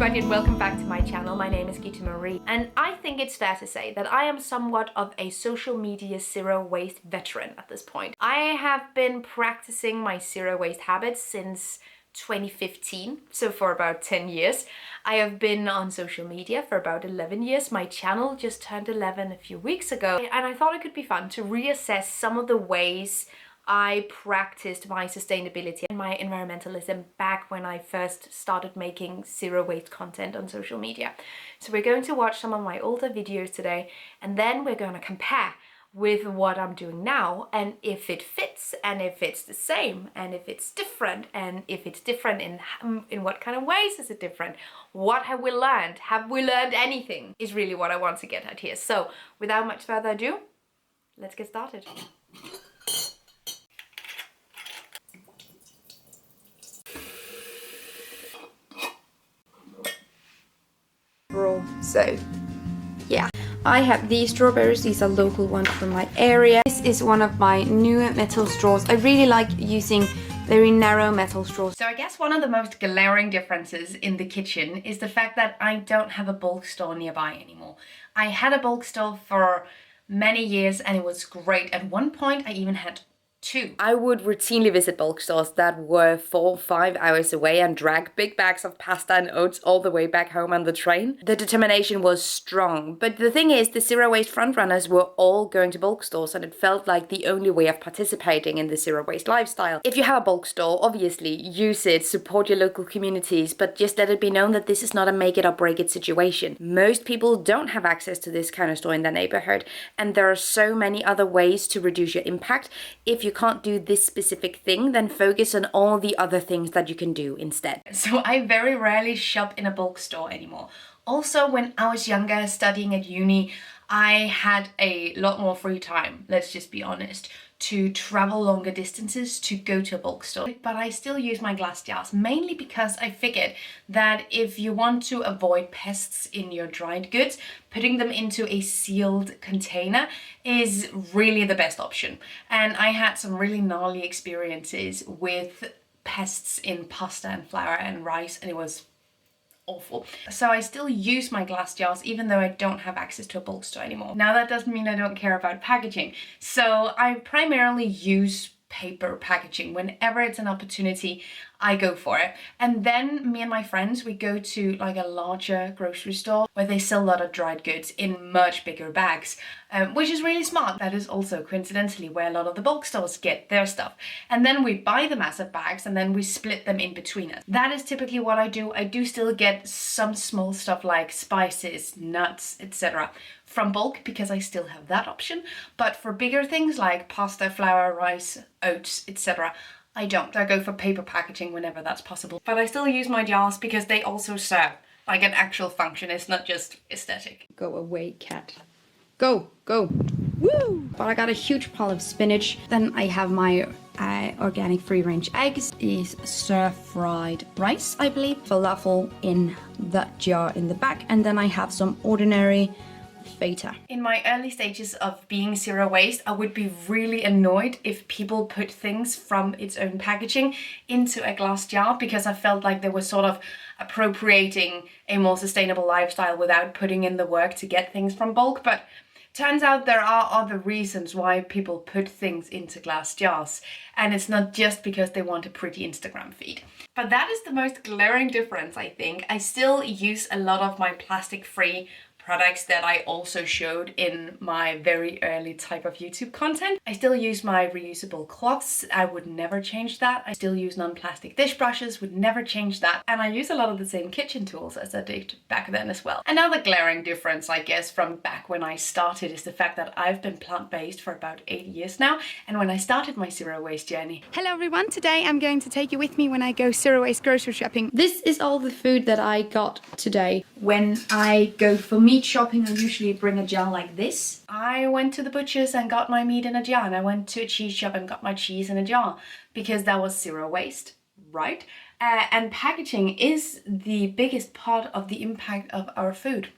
everybody and welcome back to my channel. My name is Gita Marie and I think it's fair to say that I am somewhat of a social media zero waste veteran at this point. I have been practicing my zero waste habits since 2015, so for about 10 years. I have been on social media for about 11 years. My channel just turned 11 a few weeks ago and I thought it could be fun to reassess some of the ways I practiced my sustainability and my environmentalism back when I first started making zero waste content on social media. So we're going to watch some of my older videos today and then we're going to compare with what I'm doing now and if it fits and if it's the same and if it's different and if it's different in what kind of ways is it different? What have we learned? Have we learned anything? Is really what I want to get at here. So without much further ado, let's get started. So yeah, I have these strawberries. These are local ones from my area. This is one of my new metal straws. I really like using very narrow metal straws. So I guess one of the most glaring differences in the kitchen is the fact that I don't have a bulk store nearby anymore. I had a bulk store for many years and it was great. At one point I even had two. I would routinely visit bulk stores that were 4 or 5 hours away and drag big bags of pasta and oats all the way back home on the train. The determination was strong, but the thing is, the zero waste frontrunners were all going to bulk stores and it felt like the only way of participating in the zero waste lifestyle. If you have a bulk store, obviously use it, support your local communities, but just let it be known that this is not a make it or break it situation. Most people don't have access to this kind of store in their neighborhood, and there are so many other ways to reduce your impact. If you can't do this specific thing, then focus on all the other things that you can do instead. So I very rarely shop in a bulk store anymore. Also, when I was younger, studying at uni, I had a lot more free time, let's just be honest, to travel longer distances to go to a bulk store. But I still use my glass jars, mainly because I figured that if you want to avoid pests in your dried goods, putting them into a sealed container is really the best option. And I had some really gnarly experiences with pests in pasta and flour and rice, and it was awful. So I still use my glass jars even though I don't have access to a bulk store anymore. Now that doesn't mean I don't care about packaging. So I primarily use paper packaging. Whenever it's an opportunity, I go for it. And then me and my friends, we go to like a larger grocery store where they sell a lot of dried goods in much bigger bags, which is really smart. That is also coincidentally where a lot of the bulk stores get their stuff. And then we buy the massive bags and then we split them in between us. That is typically what I do. I do still get some small stuff like spices, nuts, etc. from bulk because I still have that option. But for bigger things like pasta, flour, rice, oats, etc., I don't. I go for paper packaging whenever that's possible. But I still use my jars because they also serve like an actual function. It's not just aesthetic. Go away, cat. Go, go. Woo! But I got a huge pile of spinach. Then I have my organic free-range eggs. Is stir-fried rice, I believe. Falafel in that jar in the back. And then I have some ordinary feta. In my early stages of being zero waste, I would be really annoyed if people put things from its own packaging into a glass jar because I felt like they were sort of appropriating a more sustainable lifestyle without putting in the work to get things from bulk. But turns out there are other reasons why people put things into glass jars, and it's not just because they want a pretty Instagram feed. But that is the most glaring difference, I think. I still use a lot of my plastic-free products that I also showed in my very early type of YouTube content. I still use my reusable cloths. I would never change that. I still use non-plastic dish brushes, would never change that. And I use a lot of the same kitchen tools as I did back then as well. Another glaring difference, I guess, from back when I started is the fact that I've been plant-based for about 8 years now. And when I started my zero waste journey. Hello everyone, today I'm going to take you with me when I go zero waste grocery shopping. This is all the food that I got today. When I go for meat shopping, I usually bring a jar like this. I went to the butcher's and got my meat in a jar, and I went to a cheese shop and got my cheese in a jar because that was zero waste, right? And packaging is the biggest part of the impact of our food.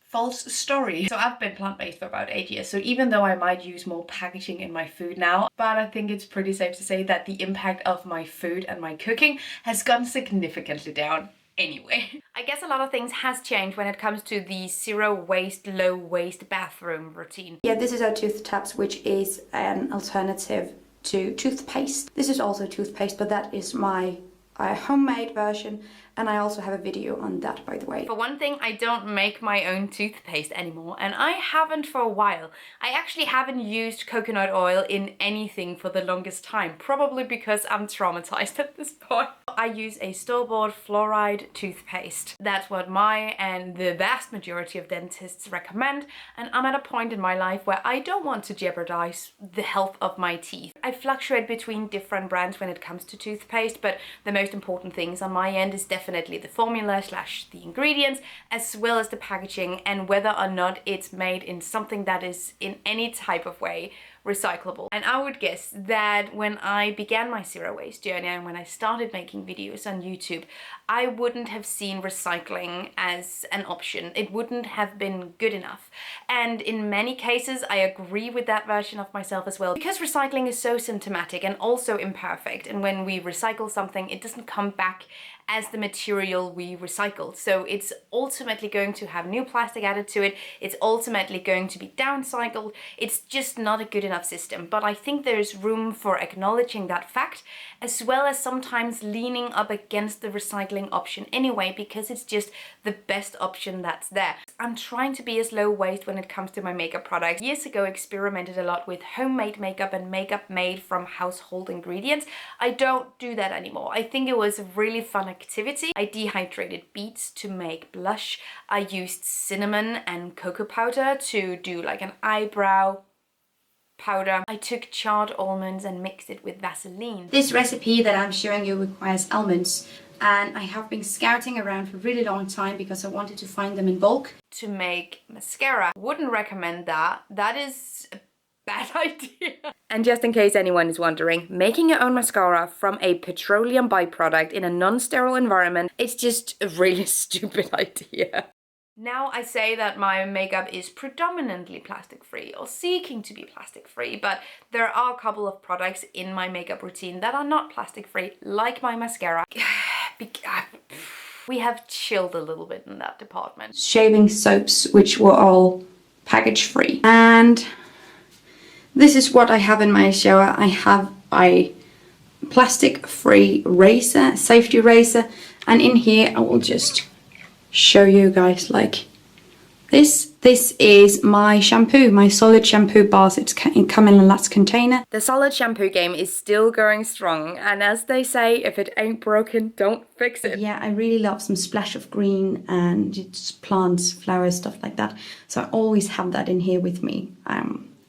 False story. So I've been plant-based for about 8 years, so even though I might use more packaging in my food now, but I think it's pretty safe to say that the impact of my food and my cooking has gone significantly down. anyway. I guess a lot of things has changed when it comes to the zero waste, low waste bathroom routine. Yeah, this is our tooth taps, which is an alternative to toothpaste. This is also toothpaste, but that is my homemade version, and I also have a video on that, by the way. For one thing, I don't make my own toothpaste anymore, and I haven't for a while. I actually haven't used coconut oil in anything for the longest time, probably because I'm traumatized at this point. I use a store-bought fluoride toothpaste. That's what my and the vast majority of dentists recommend, and I'm at a point in my life where I don't want to jeopardize the health of my teeth. I fluctuate between different brands when it comes to toothpaste, but the most important things on my end is definitely the formula / the ingredients, as well as the packaging, and whether or not it's made in something that is in any type of way recyclable. And I would guess that when I began my zero waste journey and when I started making videos on YouTube, I wouldn't have seen recycling as an option. It wouldn't have been good enough. And in many cases, I agree with that version of myself as well, because recycling is so symptomatic and also imperfect. And when we recycle something, it doesn't come back as the material we recycled. So it's ultimately going to have new plastic added to it. It's ultimately going to be downcycled. It's just not a good enough system. But I think there's room for acknowledging that fact, as well as sometimes leaning up against the recycling option anyway, because it's just the best option that's there. I'm trying to be as low waste when it comes to my makeup products. Years ago, experimented a lot with homemade makeup and makeup made from household ingredients. I don't do that anymore. I think it was a really fun activity. I dehydrated beets to make blush. I used cinnamon and cocoa powder to do like an eyebrow powder. I took charred almonds and mixed it with Vaseline. This recipe that I'm showing you requires almonds, and I have been scouting around for a really long time because I wanted to find them in bulk. To make mascara, wouldn't recommend that. That is a bad idea. And just in case anyone is wondering, making your own mascara from a petroleum byproduct in a non-sterile environment, it's just a really stupid idea. Now I say that my makeup is predominantly plastic free or seeking to be plastic free, but there are a couple of products in my makeup routine that are not plastic free, like my mascara. We have chilled a little bit in that department. Shaving soaps, which were all package free. And this is what I have in my shower. I have a plastic free razor, safety razor, and in here I will just show you guys like this. This is my shampoo, my solid shampoo bars. It's come in a Lux container. The solid shampoo game is still going strong, and as they say, if it ain't broken, don't fix it. Yeah, I really love some splash of green and just plants, flowers, stuff like that. So I always have that in here with me.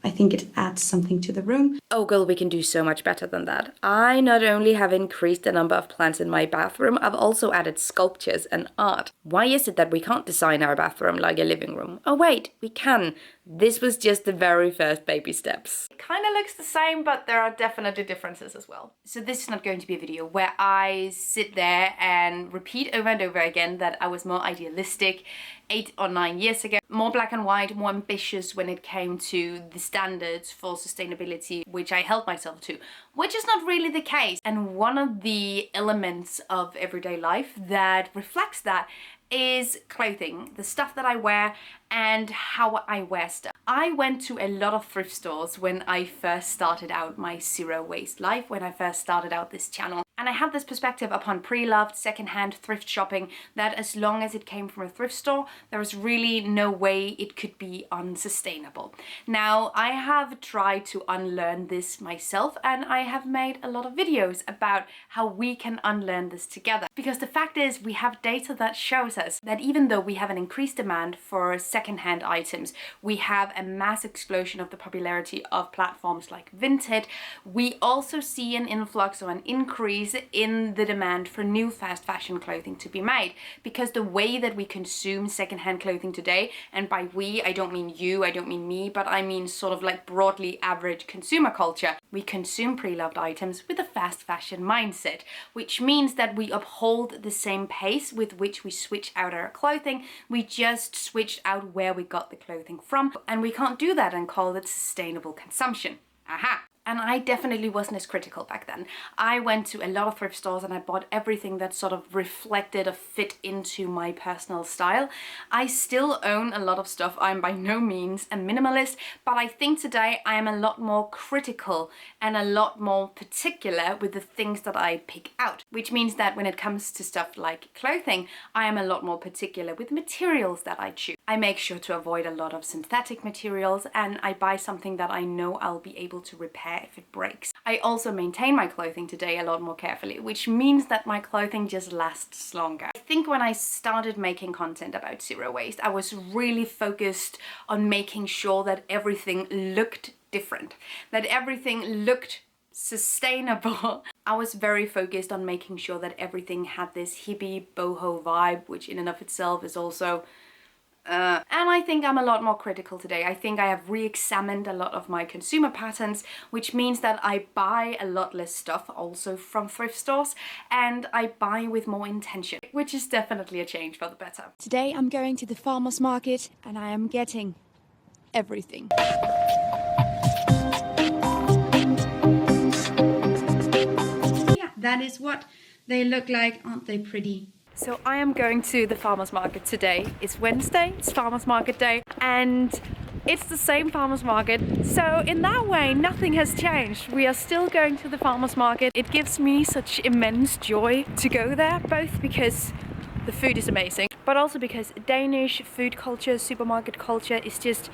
I think it adds something to the room. Oh girl, we can do so much better than that. I not only have increased the number of plants in my bathroom, I've also added sculptures and art. Why is it that we can't design our bathroom like a living room? Oh wait, we can. This was just the very first baby steps. It kind of looks the same, but there are definitely differences as well. So this is not going to be a video where I sit there and repeat over and over again that I was more idealistic 8 or 9 years ago, more black and white, more ambitious when it came to the standards for sustainability, which I held myself to, which is not really the case. And one of the elements of everyday life that reflects that is clothing, the stuff that I wear and how I wear stuff. I went to a lot of thrift stores when I first started out my zero waste life, when I first started out this channel. And I had this perspective upon pre-loved, secondhand thrift shopping that as long as it came from a thrift store, there was really no way it could be unsustainable. Now, I have tried to unlearn this myself, and I have made a lot of videos about how we can unlearn this together. Because the fact is, we have data that shows us that even though we have an increased demand for secondhand items, we have a mass explosion of the popularity of platforms like Vinted, we also see an influx or an increase in the demand for new fast fashion clothing to be made, because the way that we consume secondhand clothing today, and by we I don't mean you, I don't mean me, but I mean sort of like broadly average consumer culture, we consume pre-loved items with a fast fashion mindset, which means that we uphold the same pace with which we switch out our clothing. We just switched out where we got the clothing from, and we can't do that and call it sustainable consumption. Aha! And I definitely wasn't as critical back then. I went to a lot of thrift stores and I bought everything that sort of reflected or fit into my personal style. I still own a lot of stuff. I'm by no means a minimalist, but I think today I am a lot more critical and a lot more particular with the things that I pick out, which means that when it comes to stuff like clothing, I am a lot more particular with materials that I choose. I make sure to avoid a lot of synthetic materials, and I buy something that I know I'll be able to repair if it breaks. I also maintain my clothing today a lot more carefully, which means that my clothing just lasts longer. I think when I started making content about zero waste, I was really focused on making sure that everything looked different, that everything looked sustainable. I was very focused on making sure that everything had this hippie boho vibe, which in and of itself is also and I think I'm a lot more critical today. I think I have re-examined a lot of my consumer patterns, which means that I buy a lot less stuff also from thrift stores, and I buy with more intention, which is definitely a change for the better. Today I'm going to the farmer's market and I am getting everything. Yeah, that is what they look like. Aren't they pretty? So I am going to the farmer's market today. It's Wednesday, it's farmer's market day, and it's the same farmer's market. So in that way, nothing has changed. We are still going to the farmer's market. It gives me such immense joy to go there, both because the food is amazing, but also because Danish food culture, supermarket culture is just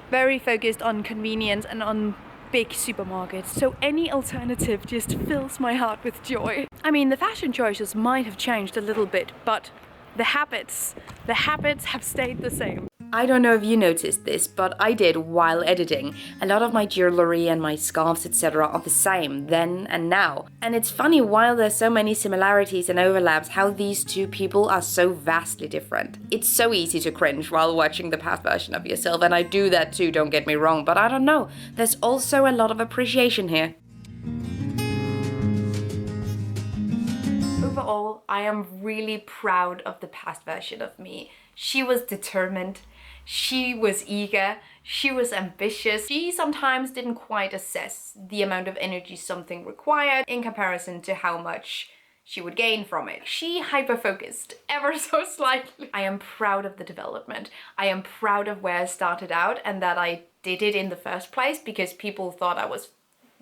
very focused on convenience and on big supermarkets, so any alternative just fills my heart with joy. I mean, the fashion choices might have changed a little bit, but the habits have stayed the same. I don't know if you noticed this, but I did while editing. A lot of my jewelry and my scarves, etc. are the same then and now. And it's funny, while there's so many similarities and overlaps, how these two people are so vastly different. It's so easy to cringe while watching the past version of yourself, and I do that too, don't get me wrong, but I don't know. There's also a lot of appreciation here. Overall, I am really proud of the past version of me. She was determined, she was eager, she was ambitious. She sometimes didn't quite assess the amount of energy something required in comparison to how much she would gain from it. She hyper-focused ever so slightly. I am proud of the development. I am proud of where I started out and that I did it in the first place, because people thought I was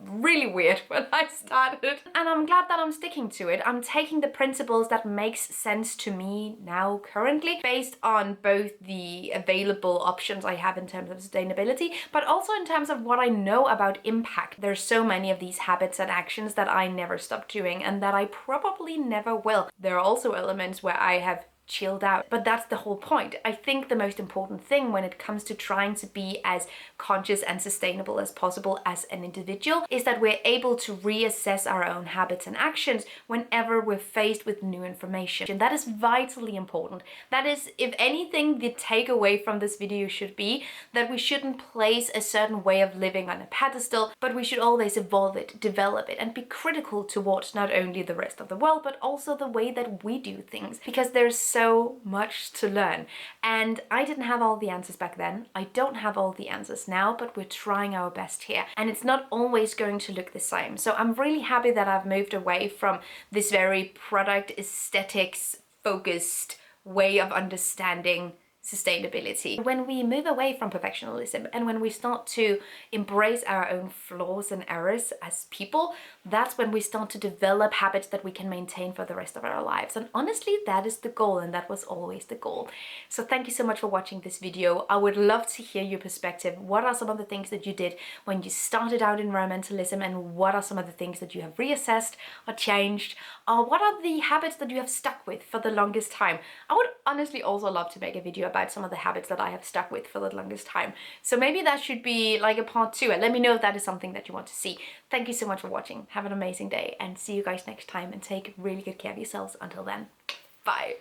really weird when I started, and I'm glad that I'm sticking to it. I'm taking the principles that makes sense to me now currently, based on both the available options I have in terms of sustainability, but also in terms of what I know about impact. There's so many of these habits and actions that I never stopped doing and that I probably never will. There are also elements where I have chilled out, but that's the whole point. I think the most important thing when it comes to trying to be as conscious and sustainable as possible as an individual is that we're able to reassess our own habits and actions whenever we're faced with new information. And that is vitally important. That is, if anything, the takeaway from this video should be that we shouldn't place a certain way of living on a pedestal, but we should always evolve it, develop it, and be critical towards not only the rest of the world, but also the way that we do things, because there's so much to learn. And I didn't have all the answers back then. I don't have all the answers now, but we're trying our best here. And it's not always going to look the same. So I'm really happy that I've moved away from this very product aesthetics focused way of understanding sustainability. When we move away from perfectionism and when we start to embrace our own flaws and errors as people, that's when we start to develop habits that we can maintain for the rest of our lives. And honestly, that is the goal, and that was always the goal. So thank you so much for watching this video. I would love to hear your perspective. What are some of the things that you did when you started out in environmentalism, and what are some of the things that you have reassessed or changed? Or what are the habits that you have stuck with for the longest time? I would honestly also love to make a video about some of the habits that I have stuck with for the longest time. So maybe that should be like a part 2, and let me know if that is something that you want to see. Thank you so much for watching. Have an amazing day, and see you guys next time, and take really good care of yourselves. Until then, bye.